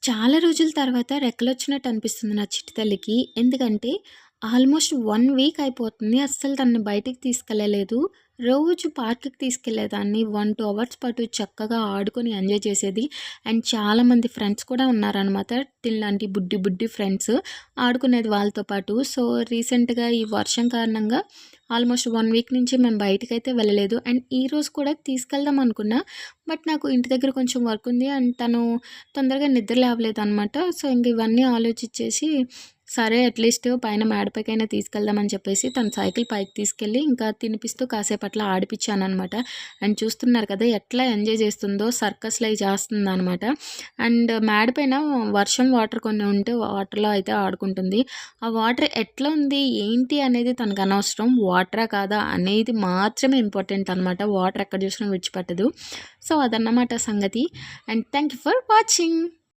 చాలా రోజుల తర్వాత రెక్కలొచ్చినట్టు అనిపిస్తుంది నా చిట్టి తల్లికి. ఎందుకంటే ఆల్మోస్ట్ 1 వీక్ అయిపోతుంది. అస్సలు తనని బయటికి తీసుకెళ్ళలేదు. రోజు పార్క్‌కి తీసుకెళ్ళేదాన్ని. 1, 2 అవర్స్ పాటు చక్కగా ఆడుకొని ఎంజాయ్ చేసేది. అండ్ చాలామంది ఫ్రెండ్స్ కూడా ఉన్నారనమాట. తినలాంటి బుడ్డి బుడ్డి ఫ్రెండ్స్. ఆడుకునేది వాళ్ళతో పాటు. సో, రీసెంట్‌గా ఈ వర్షం కారణంగా ఆల్మోస్ట్ 1 వీక్ నుంచి మేము బయటికైతే వెళ్ళలేదు. అండ్ ఈరోజు కూడా తీసుకెళ్దాం అనుకున్నా. బట్ నాకు ఇంటి దగ్గర కొంచెం వర్క్ ఉంది. అండ్ తను తొందరగా నిద్ర లేవలేదనమాట. సో, ఇంక ఇవన్నీ ఆలోచించేసి సరే అట్‌లీస్ట్ పైన మేడపైకైనా తీసుకెళ్దామని చెప్పేసి తన సైకిల్ పైకి తీసుకెళ్ళి ఇంకా తినిపిస్తూ కాసేపు అట్లా ఆడిపిచ్చాననమాట. అండ్ చూస్తున్నారు కదా ఎట్లా ఎంజాయ్ చేస్తుందో సర్కస్‌లో అయి చేస్తుందనమాట. అండ్ మేడ పైన వర్షం వాటర్ కొన్ని ఉంటే వాటర్‌లో అయితే ఆడుకుంటుంది. ఆ వాటర్ ఎట్లా ఉంది, ఏంటి అనేది తనకు అనవసరం. వాటరా కాదా అనేది మాత్రమే ఇంపార్టెంట్ అనమాట. వాటర్ ఎక్కడ చూసినా విడిచిపెట్టదు. సో, అదన్నమాట సంగతి. And thank you for watching.